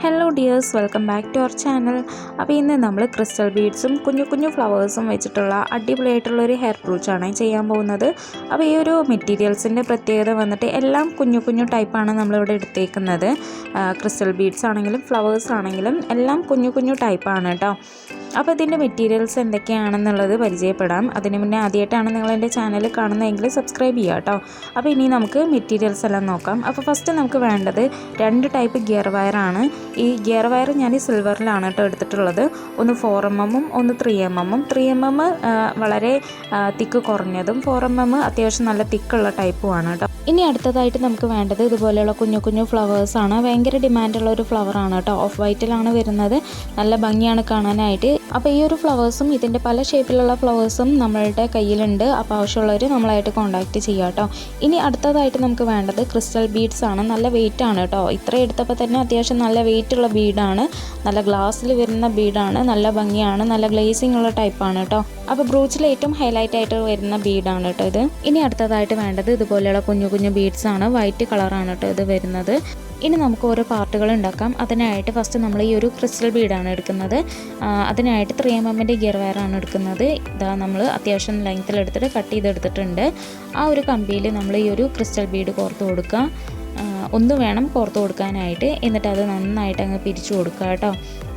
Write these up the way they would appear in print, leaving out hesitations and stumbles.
Hello dears, welcome back to our channel. അപ്പോൾ ഇന്ന് നമ്മൾ ക്രിസ്റ്റൽ ബീഡ്സും കുഞ്ഞു കുഞ്ഞു ഫ്ലവേഴ്സും വെച്ചിട്ടുള്ള അടിപൊളിയായിട്ടുള്ളൊരു ഹെയർ ബ്രൂച്ചാണ് ചെയ്യാൻ പോകുന്നത്. അപ്പോൾ ഈ ഒരു മെറ്റീരിയൽസിൻ്റെ പ്രത്യേകത വന്നിട്ട് എല്ലാം കുഞ്ഞു കുഞ്ഞു ടൈപ്പാണ് നമ്മളിവിടെ എടുത്തേക്കുന്നത്. ക്രിസ്റ്റൽ ബീഡ്സ് ആണെങ്കിലും ഫ്ലവേഴ്സ് ആണെങ്കിലും എല്ലാം കുഞ്ഞു കുഞ്ഞു ടൈപ്പാണ് കേട്ടോ. അപ്പോൾ ഇതിൻ്റെ മെറ്റീരിയൽസ് എന്തൊക്കെയാണെന്നുള്ളത് പരിചയപ്പെടാം. അതിന് മുന്നേ ആദ്യമായിട്ടാണ് നിങ്ങൾ എൻ്റെ ചാനൽ കാണുന്നതെങ്കിൽ സബ്സ്ക്രൈബ് ചെയ്യുക കേട്ടോ. അപ്പോൾ ഇനി നമുക്ക് മെറ്റീരിയൽസ് എല്ലാം നോക്കാം. അപ്പോൾ ഫസ്റ്റ് നമുക്ക് വേണ്ടത് 2 ടൈപ്പ് ഗിയർ വയറാണ്. ഈ ഗിയർ വയർ ഞാൻ സിൽവറിലാണ് കേട്ടോ എടുത്തിട്ടുള്ളത്. ഒന്ന് 4mm ഒന്ന് 3mm. 3mm വളരെ തിക്ക് കുറഞ്ഞതും 4mm അത്യാവശ്യം നല്ല തിക്കുള്ള ടൈപ്പുമാണ് കേട്ടോ. ഇനി അടുത്തതായിട്ട് നമുക്ക് വേണ്ടത് ഇതുപോലെയുള്ള കുഞ്ഞു കുഞ്ഞു ഫ്ലവേഴ്സാണ്. ഭയങ്കര ഡിമാൻഡുള്ള ഒരു ഫ്ലവറാണ് കേട്ടോ. ഓഫ് വൈറ്റിലാണ് വരുന്നത്. നല്ല ഭംഗിയാണ് കാണാനായിട്ട്. അപ്പോൾ ഈ ഒരു ഫ്ലവേഴ്സും ഇതിൻ്റെ പല ഷേപ്പിലുള്ള ഫ്ലവേഴ്സും നമ്മളുടെ കയ്യിലുണ്ട്. അപ്പോൾ ആവശ്യമുള്ളവർ നമ്മളായിട്ട് കോൺടാക്റ്റ് ചെയ്യുക കേട്ടോ. ഇനി അടുത്തതായിട്ട് നമുക്ക് വേണ്ടത് ക്രിസ്റ്റൽ ബീഡ്സ് ആണ്. നല്ല വെയിറ്റ് ആണ് കേട്ടോ. ഇത്ര എടുത്തപ്പോൾ തന്നെ അത്യാവശ്യം നല്ല വെയിറ്റുള്ള ബീഡാണ്. നല്ല ഗ്ലാസ്സിൽ വരുന്ന ബീഡാണ്. നല്ല ഭംഗിയാണ്. നല്ല ഗ്ലേസിംഗ് ഉള്ള ടൈപ്പാണ് കേട്ടോ. അപ്പോൾ ബ്രൂച്ചിൽ ഏറ്റവും ഹൈലൈറ്റ് ആയിട്ട് വരുന്ന ബീഡാണ് കേട്ടോ ഇത്. ഇനി അടുത്തതായിട്ട് വേണ്ടത് ഇതുപോലെയുള്ള കുഞ്ഞു കുഞ്ഞു ബീഡ്സ് ആണ്. വൈറ്റ് കളറാണ് കേട്ടോ ഇത് വരുന്നത്. ഇനി നമുക്ക് ഓരോ പാർട്ടുകൾ ഉണ്ടാക്കാം. അതിനായിട്ട് ഫസ്റ്റ് നമ്മൾ ഈ ഒരു ക്രിസ്റ്റൽ ബീഡാണ് എടുക്കുന്നത്. അതിനായിട്ട് 3mm ഗിയർ വയറാണ് എടുക്കുന്നത്. ഇതാ നമ്മൾ അത്യാവശ്യം ലെങ്ത്തിലെടുത്തിട്ട് കട്ട് ചെയ്തെടുത്തിട്ടുണ്ട്. ആ ഒരു കമ്പിയിൽ നമ്മൾ ഈ ഒരു ക്രിസ്റ്റൽ ബീഡ് കോർത്ത് കൊടുക്കുക. ഒന്ന് വേണം കോർത്ത് കൊടുക്കാനായിട്ട്. എന്നിട്ട് അത് നന്നായിട്ട് അങ്ങ് പിരിച്ചു കൊടുക്കുക കേട്ടോ.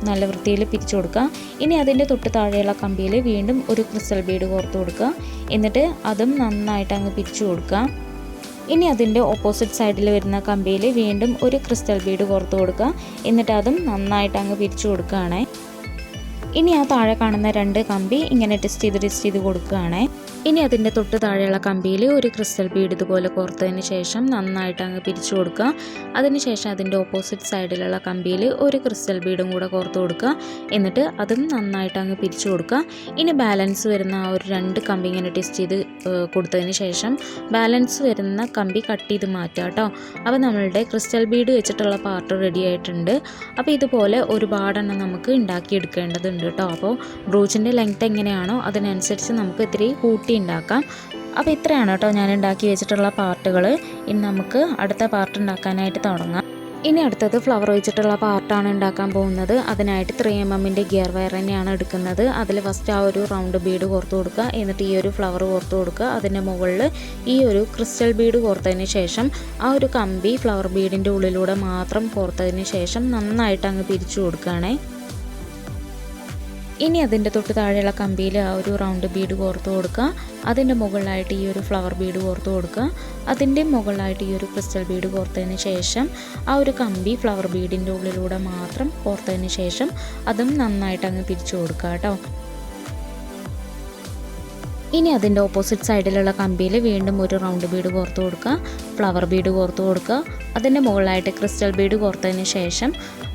നല്ല വൃത്തിയിൽ പിരിച്ചു കൊടുക്കുക. ഇനി അതിൻ്റെ തൊട്ട് താഴെയുള്ള കമ്പിയിൽ വീണ്ടും ഒരു ക്രിസ്റ്റൽ ബീഡ് കോർത്ത് കൊടുക്കുക. എന്നിട്ട് അതും നന്നായിട്ട് അങ്ങ് പിരിച്ചു കൊടുക്കുക. ഇനി അതിൻ്റെ ഓപ്പോസിറ്റ് സൈഡിൽ വരുന്ന കമ്പിയിൽ വീണ്ടും ഒരു ക്രിസ്റ്റൽ ബീഡ് കോർത്ത് കൊടുക്കുക. എന്നിട്ട് അതും നന്നായിട്ട് അങ്ങ് പിരിച്ചു കൊടുക്കുകയാണേ. ഇനി ആ താഴെ കാണുന്ന 2 കമ്പി ഇങ്ങനെ ടെസ്റ്റ് ചെയ്ത് കൊടുക്കുകയാണേ. ഇനി അതിൻ്റെ തൊട്ട് താഴെയുള്ള കമ്പിയിൽ ഒരു ക്രിസ്റ്റൽ ബീഡ് ഇതുപോലെ കോർത്തതിന് ശേഷം നന്നായിട്ട് അങ്ങ് പിരിച്ചു കൊടുക്കുക. അതിനുശേഷം അതിൻ്റെ ഓപ്പോസിറ്റ് സൈഡിലുള്ള കമ്പിയിൽ ഒരു ക്രിസ്റ്റൽ ബീഡും കൂടെ കോർത്ത് കൊടുക്കുക. എന്നിട്ട് അതും നന്നായിട്ട് അങ്ങ് പിരിച്ചു കൊടുക്കുക. ഇനി ബാലൻസ് വരുന്ന ആ ഒരു 2 കമ്പി ഇങ്ങനെ ടെസ്റ്റ് ചെയ്ത് കൊടുത്തതിന് ശേഷം ബാലൻസ് വരുന്ന കമ്പി കട്ട് ചെയ്ത് മാറ്റുക കേട്ടോ. അപ്പോൾ നമ്മളുടെ ക്രിസ്റ്റൽ ബീഡ് വെച്ചിട്ടുള്ള പാർട്ട് റെഡി ആയിട്ടുണ്ട്. അപ്പോൾ ഇതുപോലെ ഒരുപാടെണ്ണം നമുക്ക് ഉണ്ടാക്കിയെടുക്കേണ്ടതുണ്ട് കേട്ടോ. അപ്പോൾ ബ്രൂച്ചിൻ്റെ ലെങ്ത്ത് എങ്ങനെയാണോ അതിനനുസരിച്ച് നമുക്ക് ഇത്തിരി കൂട്ടി ഉണ്ടാക്കാം. അപ്പോൾ ഇത്രയാണ് കേട്ടോ ഞാൻ ഉണ്ടാക്കി വെച്ചിട്ടുള്ള പാർട്ടുകൾ. ഇനി നമുക്ക് അടുത്ത പാർട്ട് ഉണ്ടാക്കാനായിട്ട് തുടങ്ങാം. ഇനി അടുത്തത് ഫ്ലവർ വെച്ചിട്ടുള്ള പാർട്ടാണ് ഉണ്ടാക്കാൻ പോകുന്നത്. അതിനായിട്ട് 3mm ഗിയർ വയർ തന്നെയാണ് എടുക്കുന്നത്. അതിൽ ഫസ്റ്റ് ആ ഒരു റൗണ്ട് ബീഡ് കോർത്ത് കൊടുക്കുക. എന്നിട്ട് ഈ ഒരു ഫ്ലവർ കോർത്ത് കൊടുക്കുക. അതിൻ്റെ മുകളിൽ ഈ ഒരു ക്രിസ്റ്റൽ ബീഡ് കോർത്തതിന് ശേഷം ആ ഒരു കമ്പി ഫ്ലവർ ബീഡിൻ്റെ ഉള്ളിലൂടെ മാത്രം കോർത്തതിന് ശേഷം നന്നായിട്ട് അങ്ങ് പിരിച്ചു കൊടുക്കുകയാണേ. ഇനി അതിൻ്റെ തൊട്ട് താഴെയുള്ള കമ്പിയിൽ ആ ഒരു റൗണ്ട് ബീഡ് കോർത്ത് കൊടുക്കുക. അതിൻ്റെ മുകളിലായിട്ട് ഈ ഒരു ഫ്ലവർ ബീഡ് കോർത്ത് കൊടുക്കുക. അതിൻ്റെ മുകളിലായിട്ട് ഈ ഒരു ക്രിസ്റ്റൽ ബീഡ് കോർത്തതിന് ശേഷം ആ ഒരു കമ്പി ഫ്ലവർ ബീഡിൻ്റെ ഉള്ളിലൂടെ മാത്രം കോർത്തതിന് ശേഷം അതും നന്നായിട്ട് അങ്ങ് പിരിച്ചു കൊടുക്കുക കേട്ടോ. ഇനി അതിൻ്റെ ഓപ്പോസിറ്റ് സൈഡിലുള്ള കമ്പിയിൽ വീണ്ടും ഒരു റൗണ്ട് ബീഡ് കോർത്ത് കൊടുക്കുക. ഫ്ലവർ ബീഡ് കോർത്ത് കൊടുക്കുക. അതിൻ്റെ മുകളിലായിട്ട് ക്രിസ്റ്റൽ ബീഡ് കോർത്തതിന് ശേഷം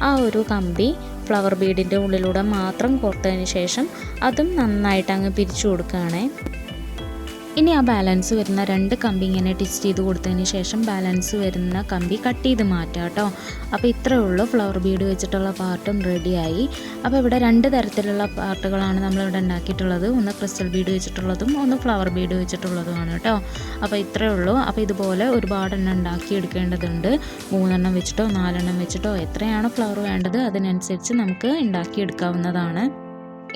ആ ഒരു കമ്പി ഫ്ലവർ ബീഡിൻ്റെ ഉള്ളിലൂടെ മാത്രം കോർത്തതിന് ശേഷം അതും നന്നായിട്ട് അങ്ങ് പിരിച്ചു കൊടുക്കുകയാണേ. ഇനി ആ ബാലൻസ് വരുന്ന 2 കമ്പി ഇങ്ങനെ ടെസ്റ്റ് ചെയ്ത് കൊടുത്തതിന് ശേഷം ബാലൻസ് വരുന്ന കമ്പി കട്ട് ചെയ്ത് മാറ്റാം കേട്ടോ. അപ്പോൾ ഇത്രയേ ഉള്ളൂ. ഫ്ലവർ ബീഡ് വെച്ചിട്ടുള്ള പാർട്ടും റെഡിയായി. അപ്പോൾ ഇവിടെ 2 തരത്തിലുള്ള പാർട്ടുകളാണ് നമ്മളിവിടെ ഉണ്ടാക്കിയിട്ടുള്ളത്. ഒന്ന് ക്രിസ്റ്റൽ ബീഡ് വെച്ചിട്ടുള്ളതും ഒന്ന് ഫ്ലവർ ബീഡ് വെച്ചിട്ടുള്ളതുമാണ് കേട്ടോ. അപ്പോൾ ഇത്രയേ ഉള്ളൂ. അപ്പോൾ ഇതുപോലെ ഒരുപാടെണ്ണം ഉണ്ടാക്കി എടുക്കേണ്ടതുണ്ട്. 3 വെച്ചിട്ടോ 4 വെച്ചിട്ടോ എത്രയാണ് ഫ്ലവർ വേണ്ടത് അതിനനുസരിച്ച് നമുക്ക് ഉണ്ടാക്കിയെടുക്കാവുന്നതാണ്.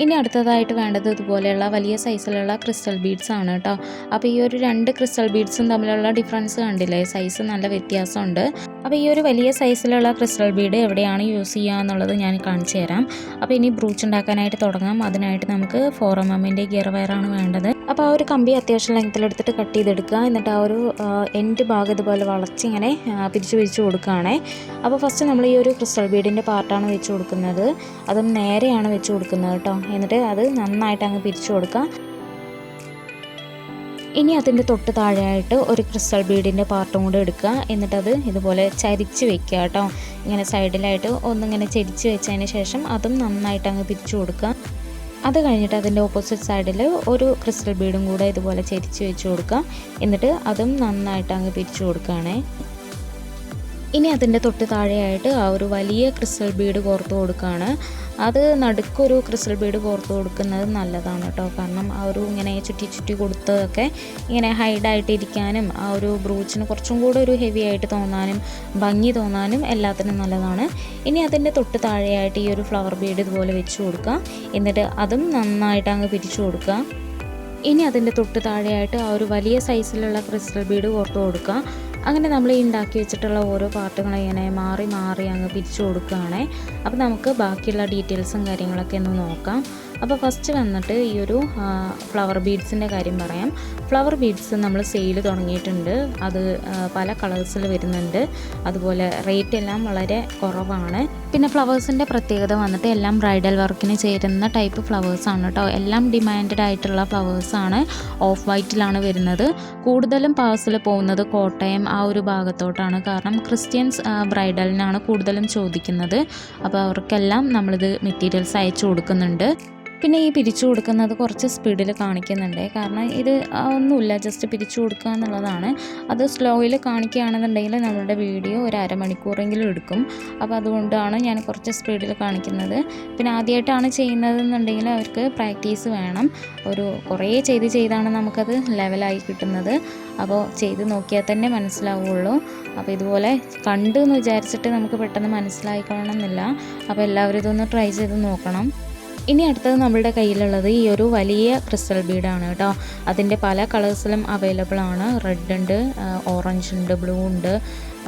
ഇനി അടുത്തതായിട്ട് വേണ്ടത് ഇതുപോലെയുള്ള വലിയ സൈസിലുള്ള ക്രിസ്റ്റൽ ബീഡ്സ് ആണ് കേട്ടോ. അപ്പോൾ ഈ ഒരു 2 ക്രിസ്റ്റൽ ബീഡ്സും തമ്മിലുള്ള ഡിഫറൻസ് കണ്ടില്ലേ? സൈസ് നല്ല വ്യത്യാസമുണ്ട്. അപ്പോൾ ഈ ഒരു വലിയ സൈസിലുള്ള ക്രിസ്റ്റൽ ബീഡ് എവിടെയാണ് യൂസ് ചെയ്യുക എന്നുള്ളത് ഞാൻ കാണിച്ചു തരാം. അപ്പോൾ ഇനി ബ്രൂച്ച് ഉണ്ടാക്കാനായിട്ട് തുടങ്ങാം. അതിനായിട്ട് നമുക്ക് 4mm ഗിയർ വയറാണ് വേണ്ടത്. അപ്പോൾ ആ ഒരു കമ്പി അത്യാവശ്യം ലെങ്ത്തിലെടുത്തിട്ട് കട്ട് ചെയ്തെടുക്കുക. എന്നിട്ട് ആ ഒരു എൻഡ് ഭാഗം ഇതുപോലെ വളച്ചിങ്ങനെ പിരിച്ചു കൊടുക്കുകയാണേ. അപ്പോൾ ഫസ്റ്റ് നമ്മൾ ഈ ഒരു ക്രിസ്റ്റൽ ബീഡിൻ്റെ പാർട്ടാണ് വെച്ച് കൊടുക്കുന്നത്. അതും നേരെയാണ് വെച്ച് കൊടുക്കുന്നത് കേട്ടോ. എന്നിട്ട് അത് നന്നായിട്ട് അങ്ങ് പിരിച്ചു കൊടുക്കുക. ഇനി അതിൻ്റെ തൊട്ട് താഴെയായിട്ട് ഒരു ക്രിസ്റ്റൽ ബീഡിൻ്റെ പാർട്ടും കൂടെ എടുക്കുക. എന്നിട്ടത് ഇതുപോലെ ചരിച്ച് വെക്കുക കേട്ടോ. ഇങ്ങനെ സൈഡിലായിട്ട് ഒന്നിങ്ങനെ ചരിച്ച് വെച്ചതിന് ശേഷം അതും നന്നായിട്ട് അങ്ങ് പിരിച്ചു കൊടുക്കുക. അത് കഴിഞ്ഞിട്ട് അതിൻ്റെ ഓപ്പോസിറ്റ് സൈഡിൽ ഒരു ക്രിസ്റ്റൽ ബീഡും കൂടെ ഇതുപോലെ ചരിച്ച് വെച്ച് കൊടുക്കുക. എന്നിട്ട് അതും നന്നായിട്ട് അങ്ങ് പിരിച്ചു കൊടുക്കുകയാണേ. ഇനി അതിൻ്റെ തൊട്ട് താഴെയായിട്ട് ആ ഒരു വലിയ ക്രിസ്റ്റൽ ബീഡ് കോർത്ത് കൊടുക്കുകയാണ്. അത് നടുക്കൊരു ക്രിസ്റ്റൽ ബീഡ് കോർത്ത് കൊടുക്കുന്നത് നല്ലതാണ് കേട്ടോ. കാരണം ആ ഒരു ഇങ്ങനെ ചുറ്റി ചുറ്റി കൊടുത്തതൊക്കെ ഇങ്ങനെ ഹൈഡായിട്ടിരിക്കാനും ആ ഒരു ബ്രൂച്ചിന് കുറച്ചും കൂടെ ഒരു ഹെവി ആയിട്ട് തോന്നാനും ഭംഗി തോന്നാനും എല്ലാത്തിനും നല്ലതാണ്. ഇനി അതിൻ്റെ തൊട്ട് താഴെയായിട്ട് ഈ ഒരു ഫ്ലവർ ബീഡ് ഇതുപോലെ വെച്ച് കൊടുക്കുക. എന്നിട്ട് അതും നന്നായിട്ട് അങ്ങ് പിരിച്ചു കൊടുക്കുക. ഇനി അതിൻ്റെ തൊട്ട് താഴെയായിട്ട് ആ ഒരു വലിയ സൈസിലുള്ള ക്രിസ്റ്റൽ ബീഡ് കോർത്ത് കൊടുക്കുക. അങ്ങനെ നമ്മൾ ഈ ഉണ്ടാക്കി വെച്ചിട്ടുള്ള ഓരോ പാർട്ടുകളും ഇങ്ങനെ മാറി മാറി അങ്ങ് പിരിച്ചു കൊടുക്കുകയാണേ. അപ്പോൾ നമുക്ക് ബാക്കിയുള്ള ഡീറ്റെയിൽസും കാര്യങ്ങളൊക്കെ ഒന്ന് നോക്കാം. അപ്പോൾ ഫസ്റ്റ് വന്നിട്ട് ഈ ഒരു ഫ്ലവർ ബീഡ്സിൻ്റെ കാര്യം പറയാം. ഫ്ലവർ ബീഡ്സ് നമ്മൾ സെയിൽ തുടങ്ങിയിട്ടുണ്ട്. അത് പല കളേഴ്സിൽ വരുന്നുണ്ട്. അതുപോലെ റേറ്റ് എല്ലാം വളരെ കുറവാണ്. പിന്നെ ഫ്ലവേഴ്സിൻ്റെ പ്രത്യേകത വന്നിട്ട് എല്ലാം ബ്രൈഡൽ വർക്കിന് ചേരുന്ന ടൈപ്പ് ഫ്ലവേഴ്സാണ് കേട്ടോ. എല്ലാം ഡിമാൻഡഡ് ആയിട്ടുള്ള ഫ്ലവേഴ്സാണ്. ഓഫ് വൈറ്റിലാണ് വരുന്നത്. കൂടുതലും പാഴ്സൽ പോകുന്നത് കോട്ടയം ആ ഒരു ഭാഗത്തോട്ടാണ്. കാരണം ക്രിസ്ത്യൻസ് ബ്രൈഡലിനാണ് കൂടുതലും ചോദിക്കുന്നത്. അപ്പോൾ അവർക്കെല്ലാം നമ്മളിത് മെറ്റീരിയൽസ് അയച്ചു കൊടുക്കുന്നുണ്ട്. പിന്നെ ഈ പിരിച്ചു കൊടുക്കുന്നത് കുറച്ച് സ്പീഡിൽ കാണിക്കുന്നുണ്ട്. കാരണം ഇത് ഒന്നുമില്ല, ജസ്റ്റ് പിരിച്ചു കൊടുക്കുക എന്നുള്ളതാണ്. അത് സ്ലോയിൽ കാണിക്കുകയാണെന്നുണ്ടെങ്കിൽ നമ്മളുടെ വീഡിയോ ഒരു അരമണിക്കൂറെങ്കിലും എടുക്കും. അപ്പോൾ അതുകൊണ്ടാണ് ഞാൻ കുറച്ച് സ്പീഡിൽ കാണിക്കുന്നത്. പിന്നെ ആദ്യമായിട്ടാണ് ചെയ്യുന്നതെന്നുണ്ടെങ്കിൽ അവർക്ക് പ്രാക്ടീസ് വേണം. ഒരു കുറേ ചെയ്താണ് നമുക്കത് ലെവലായി കിട്ടുന്നത്. അപ്പോൾ ചെയ്ത് നോക്കിയാൽ തന്നെ മനസ്സിലാവുള്ളൂ. അപ്പോൾ ഇതുപോലെ കണ്ടു എന്ന് വിചാരിച്ചിട്ട് നമുക്ക് പെട്ടെന്ന് മനസ്സിലായിക്കൊള്ളണമെന്നില്ല. അപ്പോൾ എല്ലാവരും ഇതൊന്ന് ട്രൈ ചെയ്ത് നോക്കണം. ഇനി അടുത്തത് നമ്മളുടെ കയ്യിലുള്ളത് ഈ ഒരു വലിയ ക്രിസ്റ്റൽ ബീഡാണ് കേട്ടോ. അതിൻ്റെ പല കളേഴ്സിലും അവൈലബിൾ ആണ്. റെഡ് ഉണ്ട്, ഓറഞ്ച് ഉണ്ട്, ബ്ലൂ ഉണ്ട്,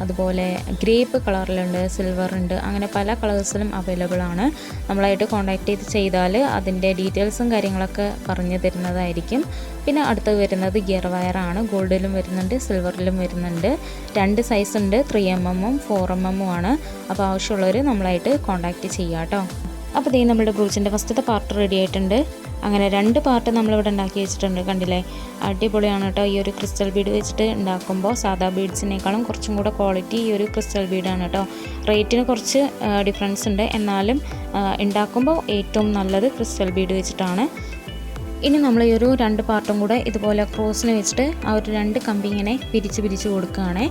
അതുപോലെ ഗ്രേപ്പ് കളറിലുണ്ട്, സിൽവർ ഉണ്ട്. അങ്ങനെ പല കളേഴ്സിലും അവൈലബിൾ ആണ്. നമ്മളായിട്ട് കോൺടാക്റ്റ് ചെയ്താൽ അതിൻ്റെ ഡീറ്റെയിൽസും കാര്യങ്ങളൊക്കെ പറഞ്ഞു തരുന്നതായിരിക്കും. പിന്നെ അടുത്ത് വരുന്നത് ഗിയർ വയറാണ്. ഗോൾഡിലും വരുന്നുണ്ട്, സിൽവറിലും വരുന്നുണ്ട്. 2 സൈസ് ഉണ്ട്, 3mm 4mm ആണ്. അപ്പോൾ ആവശ്യമുള്ളവർ നമ്മളായിട്ട് കോൺടാക്റ്റ് ചെയ്യാം കേട്ടോ. അപ്പോൾ ദേ നമ്മുടെ ബ്രൂച്ചിൻ്റെ ഫസ്റ്റത്തെ പാർട്ട് റെഡി ആയിട്ടുണ്ട്. അങ്ങനെ 2 പാർട്ട് നമ്മളിവിടെ ഉണ്ടാക്കി വെച്ചിട്ടുണ്ട്. കണ്ടില്ലേ, അടിപൊളിയാണ് കേട്ടോ. ഈ ഒരു ക്രിസ്റ്റൽ ബീഡ് വെച്ചിട്ട് ഉണ്ടാക്കുമ്പോൾ സാധാ ബീഡ്സിനേക്കാളും കുറച്ചും കൂടെ ക്വാളിറ്റി ഈ ഒരു ക്രിസ്റ്റൽ ബീഡാണ് കേട്ടോ. റേറ്റിന് കുറച്ച് ഡിഫറൻസ് ഉണ്ട്, എന്നാലും ഉണ്ടാക്കുമ്പോൾ ഏറ്റവും നല്ലത് ക്രിസ്റ്റൽ ബീഡ് വെച്ചിട്ടാണ്. ഇനി നമ്മൾ ഈ ഒരു 2 പാർട്ടും കൂടെ ഇതുപോലെ ക്രോസിന് വെച്ചിട്ട് ആ ഒരു 2 കമ്പി ഇങ്ങനെ പിരിച്ച് കൊടുക്കുകയാണ്.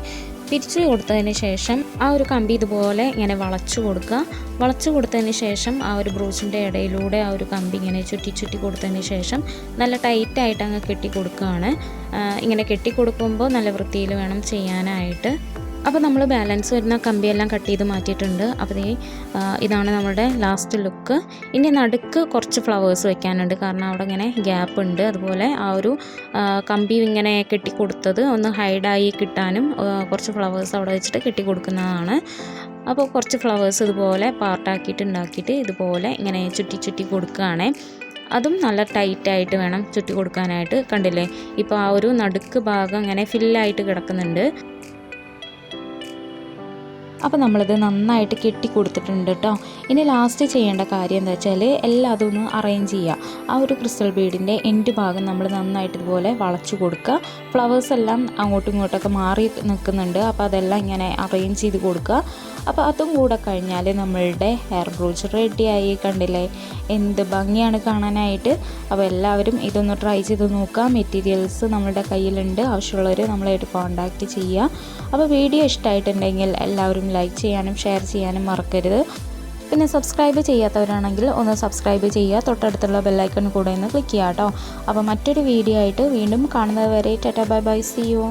പിരിച്ചു കൊടുത്തതിന് ശേഷം ആ ഒരു കമ്പി ഇതുപോലെ ഇങ്ങനെ വളച്ചു കൊടുക്കുക. വളച്ചു കൊടുത്തതിന് ശേഷം ആ ഒരു ബ്രൂച്ചിൻ്റെ ഇടയിലൂടെ ആ ഒരു കമ്പി ഇങ്ങനെ ചുറ്റി കൊടുത്തതിന് ശേഷം നല്ല ടൈറ്റായിട്ട് അങ്ങ് കെട്ടി കൊടുക്കുകയാണ്. ഇങ്ങനെ കെട്ടി കൊടുക്കുമ്പോൾ നല്ല വൃത്തിയിൽ വേണം ചെയ്യാനായിട്ട്. അപ്പോൾ നമ്മൾ ബാലൻസ് വരുന്ന കമ്പിയെല്ലാം കട്ട് ചെയ്ത് മാറ്റിയിട്ടുണ്ട്. അപ്പോൾ ഇതാണ് നമ്മുടെ ലാസ്റ്റ് ലുക്ക്. ഇനി നടുക്ക് കുറച്ച് ഫ്ലവേഴ്സ് വെക്കാനുണ്ട്. കാരണം അവിടെ ഇങ്ങനെ ഗ്യാപ്പ് ഉണ്ട്. അതുപോലെ ആ ഒരു കമ്പി ഇങ്ങനെ കെട്ടിക്കൊടുത്തത് ഒന്ന് ഹൈഡായി കിട്ടാനും കുറച്ച് ഫ്ലവേഴ്സ് അവിടെ വെച്ചിട്ട് കെട്ടിക്കൊടുക്കുന്നതാണ്. അപ്പോൾ കുറച്ച് ഫ്ലവേഴ്സ് ഇതുപോലെ പാർട്ടാക്കിയിട്ട് ഉണ്ടാക്കിയിട്ട് ഇതുപോലെ ഇങ്ങനെ ചുറ്റി കൊടുക്കുകയാണ്. അതും നല്ല ടൈറ്റായിട്ട് വേണം ചുറ്റി കൊടുക്കാനായിട്ട്. കണ്ടില്ലേ, ഇപ്പോൾ ആ ഒരു നടുക്ക് ഭാഗം ഇങ്ങനെ ഫില്ലായിട്ട് കിടക്കുന്നുണ്ട്. അപ്പോൾ നമ്മളിത് നന്നായിട്ട് കെട്ടി കൊടുത്തിട്ടുണ്ട് കേട്ടോ. ഇനി ലാസ്റ്റ് ചെയ്യേണ്ട കാര്യം എന്താ വെച്ചാൽ എല്ലാം അതൊന്ന് അറേഞ്ച് ചെയ്യുക. ആ ഒരു ക്രിസ്റ്റൽ ബീഡിൻ്റെ എൻഡ് ഭാഗം നമ്മൾ നന്നായിട്ട് ഇതുപോലെ വളച്ചു കൊടുക്കുക. ഫ്ലവേഴ്സ് എല്ലാം അങ്ങോട്ടും ഇങ്ങോട്ടൊക്കെ മാറി നിൽക്കുന്നുണ്ട്. അപ്പോൾ അതെല്ലാം ഇങ്ങനെ അറേഞ്ച് ചെയ്ത് കൊടുക്കുക. അപ്പോൾ അതും കൂടെ കഴിഞ്ഞാൽ നമ്മളുടെ ഹെയർ ബ്രൂച്ച് റെഡിയായി. കണ്ടില്ലേ, എന്ത് ഭംഗിയാണ് കാണാനായിട്ട്. അപ്പോൾ എല്ലാവരും ഇതൊന്ന് ട്രൈ ചെയ്ത് നോക്കുക. മെറ്റീരിയൽസ് നമ്മളുടെ കയ്യിലുണ്ട്. ആവശ്യമുള്ളവർ നമ്മളായിട്ട് കോൺടാക്റ്റ് ചെയ്യുക. അപ്പോൾ വീഡിയോ ഇഷ്ടമായിട്ടുണ്ടെങ്കിൽ എല്ലാവരും ലൈക്ക് ചെയ്യാനും ഷെയർ ചെയ്യാനും മറക്കരുത്. പിന്നെ സബ്സ്ക്രൈബ് ചെയ്യാത്തവരാണെങ്കിൽ ഒന്ന് സബ്സ്ക്രൈബ് ചെയ്യുക. തൊട്ടടുത്തുള്ള ബെല്ലൈക്കൺ കൂടെ ഒന്ന് ക്ലിക്ക് ചെയ്യുക കേട്ടോ. അപ്പോൾ മറ്റൊരു വീഡിയോ ആയിട്ട് വീണ്ടും കാണുന്നത് വരെ tata bye bye, see U.